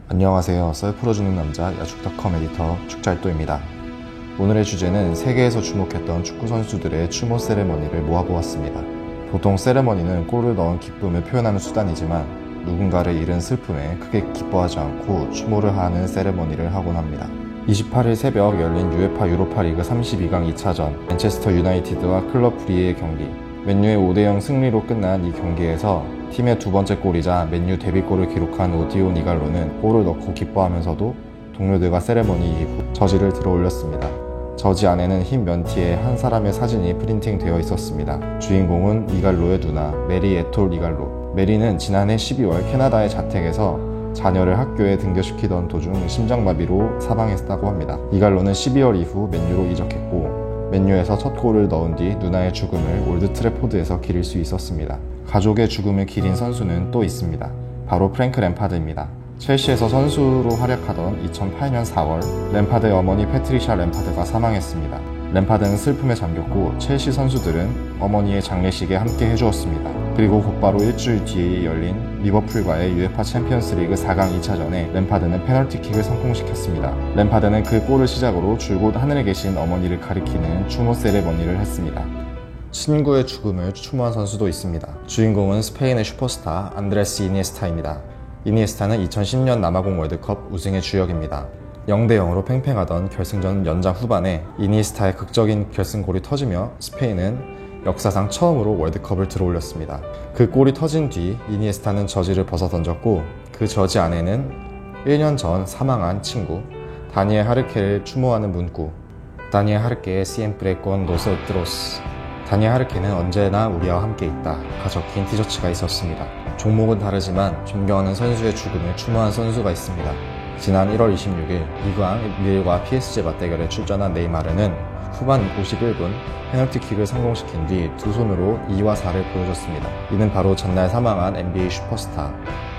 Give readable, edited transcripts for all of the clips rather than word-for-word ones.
안녕하세요. 썰 풀어주는 남자 야축닷컴 에디터 축잘도입니다. 오늘의 주제는 세계에서 주목했던 축구 선수들의 추모 세레머니를 모아보았습니다. 보통 세레머니는 골을 넣은 기쁨을 표현하는 수단이지만 누군가를 잃은 슬픔에 크게 기뻐하지 않고 추모를 하는 세레머니를 하곤 합니다. 28일 새벽 열린 UEFA 유로파리그 32강 2차전 맨체스터 유나이티드와 클럽 브리에의 경기. 맨유의 5대0 승리로 끝난 이 경기에서 팀의 두 번째 골이자 맨유 데뷔골을 기록한 오디온 이갈로는 골을 넣고 기뻐하면서도 동료들과 세레머니 이후 저지를 들어 올렸습니다. 저지 안에는 흰 면티에 한 사람의 사진이 프린팅 되어 있었습니다. 주인공은 이갈로의 누나 메리 에톨 이갈로. 메리는 지난해 12월 캐나다의 자택에서 자녀를 학교에 등교시키던 도중 심장마비로 사망했다고 합니다. 이갈로는 12월 이후 맨유로 이적했고 맨유에서 첫 골을 넣은 뒤 누나의 죽음을 올드 트래포드에서 기릴 수 있었습니다. 가족의 죽음을 기린 선수는 또 있습니다. 바로 프랭크 램파드입니다. 첼시에서 선수로 활약하던 2008년 4월 램파드의 어머니 패트리샤 램파드가 사망했습니다. 램파드는 슬픔에 잠겼고 첼시 선수들은 어머니의 장례식에 함께 해주었습니다. 그리고 곧바로 일주일 뒤에 열린 리버풀과의 UEFA 챔피언스리그 4강 2차전에 램파드는 페널티킥을 성공시켰습니다. 램파드는 그 골을 시작으로 줄곧 하늘에 계신 어머니를 가리키는 추모 세레머니를 했습니다. 친구의 죽음을 추모한 선수도 있습니다. 주인공은 스페인의 슈퍼스타 안드레스 이니에스타입니다. 이니에스타는 2010년 남아공 월드컵 우승의 주역입니다. 0대0으로 팽팽하던 결승전 연장 후반에 이니에스타의 극적인 결승골이 터지며 스페인은 역사상 처음으로 월드컵을 들어올렸습니다. 그 골이 터진 뒤 이니에스타는 저지를 벗어던졌고 그 저지 안에는 1년 전 사망한 친구 다니엘 하르케를 추모하는 문구 다니엘 하르케의 siempre con nosotros. 다니엘 하르케는 언제나 우리와 함께 있다 가 적힌 티셔츠가 있었습니다. 종목은 다르지만 존경하는 선수의 죽음을 추모한 선수가 있습니다. 지난 1월 26일 리그왕 릴과 PSG 맞대결에 출전한 네이마르는 후반 51분 페널티킥을 성공시킨 뒤 두 손으로 2와 4를 보여줬습니다. 이는 바로 전날 사망한 NBA 슈퍼스타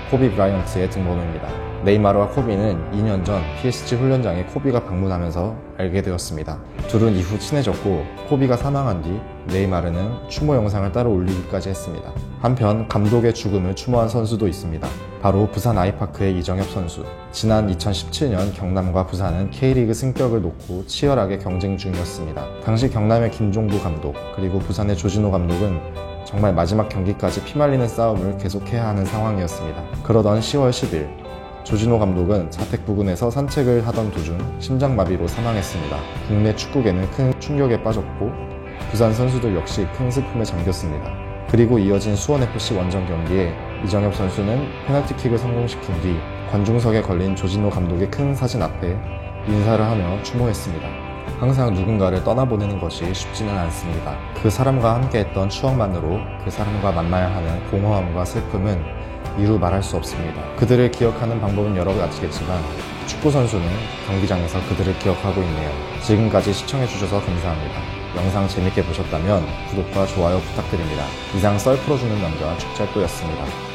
코비 브라이언트의 등번호입니다. 네이마르와 코비는 2년 전 PSG 훈련장에 코비가 방문하면서 알게 되었습니다. 둘은 이후 친해졌고 코비가 사망한 뒤 네이마르는 추모 영상을 따로 올리기까지 했습니다. 한편 감독의 죽음을 추모한 선수도 있습니다. 바로 부산 아이파크의 이정엽 선수. 지난 2017년 경남과 부산은 K리그 승격을 놓고 치열하게 경쟁 중이었습니다. 당시 경남의 김종부 감독 그리고 부산의 조진호 감독은 정말 마지막 경기까지 피말리는 싸움을 계속해야 하는 상황이었습니다. 그러던 10월 10일 조진호 감독은 자택 부근에서 산책을 하던 도중 심장마비로 사망했습니다. 국내 축구계는 큰 충격에 빠졌고 부산 선수들 역시 큰 슬픔에 잠겼습니다. 그리고 이어진 수원FC 원정 경기에 이정엽 선수는 페널티킥을 성공시킨 뒤 관중석에 걸린 조진호 감독의 큰 사진 앞에 인사를 하며 추모했습니다. 항상 누군가를 떠나보내는 것이 쉽지는 않습니다. 그 사람과 함께했던 추억만으로 그 사람과 만나야 하는 공허함과 슬픔은 이루 말할 수 없습니다. 그들을 기억하는 방법은 여러 가지겠지만 축구선수는 경기장에서 그들을 기억하고 있네요. 지금까지 시청해주셔서 감사합니다. 영상 재밌게 보셨다면 구독과 좋아요 부탁드립니다. 이상 썰 풀어주는 남자 축잘도였습니다.